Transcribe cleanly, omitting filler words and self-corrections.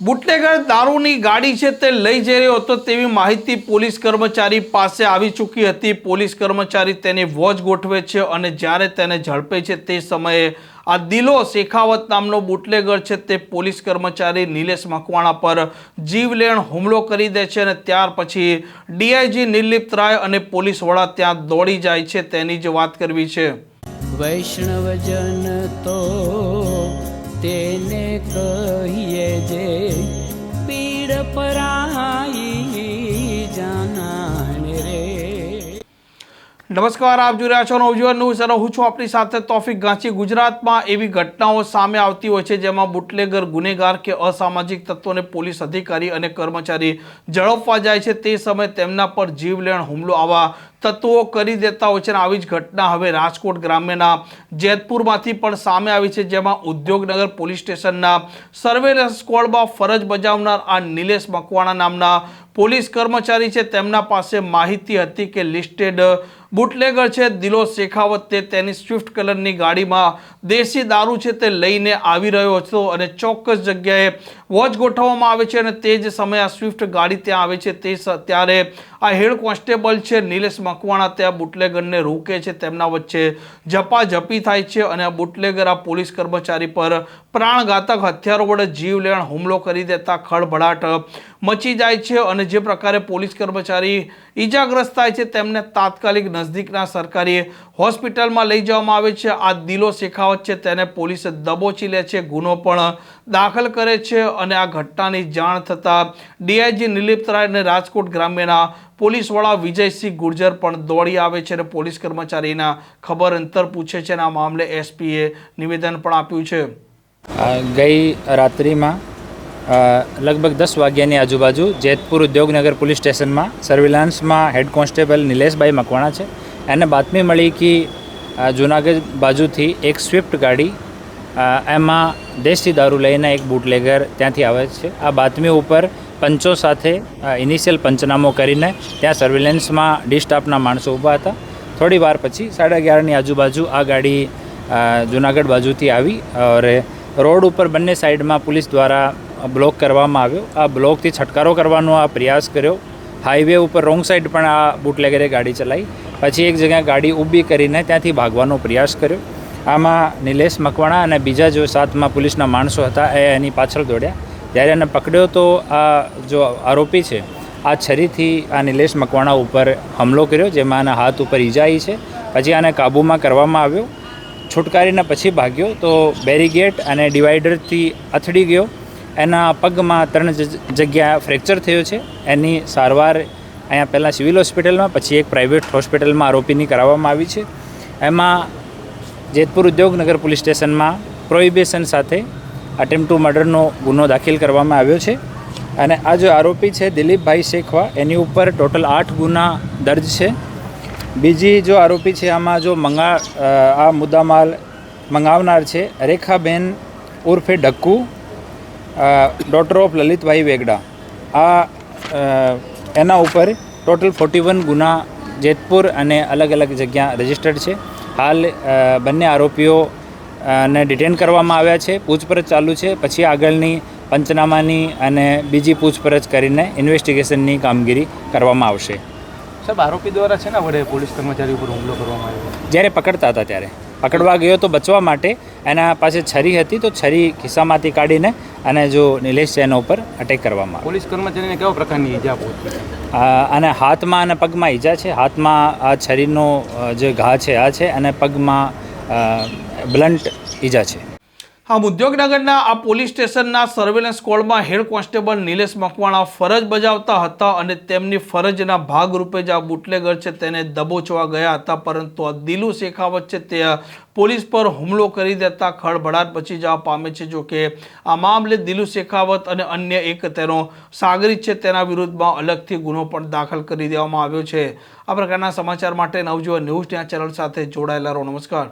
Bootlegger દારૂની ગાડી છે તે લઈ જઈ રહ્યો હતો તેવી માહિતી પોલીસ કર્મચારી પાસે આવી ચૂકી હતી। પોલીસ કર્મચારી તેની વોચ ગોઠવે છે અને જ્યારે તેને ઝડપે છે તે સમયે આ દિલો શેખાવત નામનો બુટલેગર છે તે પોલીસ કર્મચારી નિલેશ મકવાણા પર જીવલેણ હુમલો કરી દે છે અને ત્યાર પછી ડીઆઈજી નિર્લિપ્ત રાય અને પોલીસ વડા ત્યાં દોડી જાય છે તેની જ વાત કરવી છે। વૈષ્ણવજન તો તેને કહીએ જે પીડ પરાઈ જાનાને રે। નમસ્કાર, આપ જોઈ રહ્યા છો નવજીવન ન્યૂઝ અને હું છું આપની સાથે તોફિક ગાંચી। ગુજરાતમાં એવી ઘટનાઓ સામે આવતી હોય છે જેમાં બુટલેગર, ગુનેગાર કે અસામાજિક તત્વોને પોલીસ અધિકારી અને કર્મચારી ઝડપવા જાય છે તે સમયે તેમના પર જીવલેણ હુમલો આવા તત્વો કરી દેતા હોય છે। આવી જ ઘટના હવે રાજકોટ ગ્રામ્યના જેતપુરમાંથી પણ સામે આવી છે, જેમાં ઉદ્યોગનગર પોલીસ સ્ટેશનના સર્વેલન્સ સ્ક્વોડમાં ફરજ બજાવનાર આ નિલેશ મકવાણા નામના પોલીસ કર્મચારી છે તેમના પાસે માહિતી હતી કે લિસ્ટેડ બુટલેગર છે દિલો શેખાવત તે તેની સ્વિફ્ટ કલરની ગાડીમાં દેશી દારૂ છે તે લઈને આવી રહ્યો હતો અને ચોક્કસ જગ્યાએ વોચ ગોઠવવામાં આવે છે અને તે જ સમયે આ સ્વિફ્ટ ગાડી ત્યાં આવે છે ત્યારે આ હેડ કોન્સ્ટેબલ છે નિલેશ મકવાણા ત્યાં બુટલેગરને રોકે છે। તેમના વચ્ચે ઝપાઝપી થાય છે અને આ બુટલેગર આ પોલીસ કર્મચારી પર પ્રાણઘાતક હથિયારો વડે જીવલેણ હુમલો કરી દેતા ખળભળાટ મચી જાય છે અને જે પ્રકારે પોલીસ કર્મચારી ઈજાગ્રસ્ત થાય છે તેમને તાત્કાલિક નજદીકના સરકારી હોસ્પિટલમાં લઈ જવામાં આવે છે। આ દિલો શેખાવત છે તેને પોલીસે દબોચી લે છે, ગુનો પણ દાખલ કરે છે અને આ ઘટનાની જાણ થતાં ડીઆઈજી નિર્લિપ્ત રાય અને રાજકોટ ગ્રામ્યના પોલીસ વડા વિજયસિંહ ગુર્જર પણ દોડી આવે છે અને પોલીસ કર્મચારીના ખબર અંતર પૂછે છે અને આ મામલે એસપીએ નિવેદન પણ આપ્યું છે। ગઈ રાત્રિમાં લગભગ 10 વાગ્યાની આજુબાજુ જેતપુર ઉદ્યોગનગર પોલીસ સ્ટેશનમાં સર્વેલન્સમાં હેડ કોન્સ્ટેબલ નિલેશભાઈ મકવાણા છે એને બાતમી મળી કે જૂનાગઢ બાજુથી એક સ્વિફ્ટ ગાડી એમાં દેશી દારૂ લઈને એક બુટલેગર ત્યાંથી આવે છે। આ બાતમી ઉપર પંચો સાથે ઇનિશિયલ પંચનામો કરીને ત્યાં સર્વેલન્સમાં ડી સ્ટાફના માણસો ઊભા હતા। થોડી વાર પછી 11:30ની આજુબાજુ આ ગાડી જૂનાગઢ બાજુથી આવી और રોડ ઉપર બંને સાઈડમાં પોલીસ દ્વારા બ્લોક કરવામાં આવ્યો। આ બ્લોકથી છટકારો કરવાનો આ પ્રયાસ કર્યો। હાઈવે ઉપર રોંગ સાઈડ પણ આ બુટલેગરે ગાડી ચલાવી, પછી એક જગ્યાએ ગાડી ઊભી કરીને ત્યાંથી ભાગવાનો પ્રયાસ કર્યો। આમાં નિલેશ મકવાણા અને બીજા જો સાથમાં પોલીસના માણસો હતા એ એની પાછળ દોડ્યા। જ્યારે એને પકડ્યો તો આ જો આરોપી છે આ છરીથી આ નિલેશ મકવાણા ઉપર હુમલો કર્યો, જેમાં આના હાથ ઉપર ઈજા આવી છે। પછી આને કાબૂમાં કરવામાં આવ્યો, છુટકારીને પછી ભાગ્યો તો બેરીગેટ અને ડિવાઈડરથી અથડી ગયો। એના પગમાં 3 જગ્યા ફ્રેક્ચર થયો છે। એની સારવાર અહીંયા પહેલાં સિવિલ હોસ્પિટલમાં પછી એક પ્રાઇવેટ હોસ્પિટલમાં આરોપીની કરાવવામાં આવી છે। એમાં જેતપુર ઉદ્યોગનગર પોલીસ સ્ટેશનમાં પ્રોહિબિશન સાથે અટેમ્પ્ટ ટુ મર્ડરનો ગુનો દાખલ કરવામાં આવ્યો છે અને આ જો આરોપી છે દિલીપભાઈ શેખવા એની ઉપર ટોટલ 8 ગુના દર્જ છે। બીજી જો આરોપી છે આમાં જો આ મુદ્દામાલ મંગાવનાર છે રેખાબેન ઉર્ફે ઢક્કુ, ડોટર ઓફ લલિતભાઈ વેગડા। આ એના ઉપર ટોટલ 41 ગુના જેતપુર અને અલગ અલગ જગ્યા રજિસ્ટર્ડ છે। હાલ બંને આરોપીઓ ને ડિટેન કરવામાં આવ્યા છે, પૂછપરછ ચાલુ છે। પછી આગળની પંચનામાની અને બીજી પૂછપરછ કરીને ઇન્વેસ્ટિગેશનની કામગીરી કરવામાં આવશે। સાહેબ, આરોપી દ્વારા છે ને વડે પોલીસ કર્મચારી ઉપર હુમલો કરવામાં આવ્યો? જ્યારે પકડતા હતા ત્યારે પકડવા ગયો તો બચવા માટે એના પાસે છરી હતી તો છરી ખિસ્સામાંથી કાઢીને અને જો નિલેશ છે એના ઉપર અટેક કરવામાં આવ્યો। પોલીસ કર્મચારીને કેવા પ્રકારની ઈજા પહોંચી? અને હાથમાં અને પગમાં ઈજા છે। હાથમાં આ છરીનો જે ઘા છે આ છે અને પગમાં બ્લન્ટ ઈજા છે। આમ ઉદ્યોગનગરના આ પોલીસ સ્ટેશનના સર્વેલન્સ સ્ક્વોડમાં હેડ કોન્સ્ટેબલ નિલેશ મકવાણા ફરજ બજાવતા હતા અને તેમની ફરજના ભાગરૂપે જ આ બુટલેગર છે તેને દબોચવા ગયા હતા, પરંતુ આ દિલો શેખાવત છે તે પોલીસ પર હુમલો કરી દેતા ખળભળાટ મચી જવા પામે છે। જો કે આ મામલે દિલો શેખાવત અને અન્ય એક તેનો સાગરીત છે તેના વિરુદ્ધમાં અલગથી ગુનો પણ દાખલ કરી દેવામાં આવ્યો છે। આ પ્રકારના સમાચાર માટે નવજીવન ન્યૂઝ ચેનલ સાથે જોડાયેલા રહો। નમસ્કાર।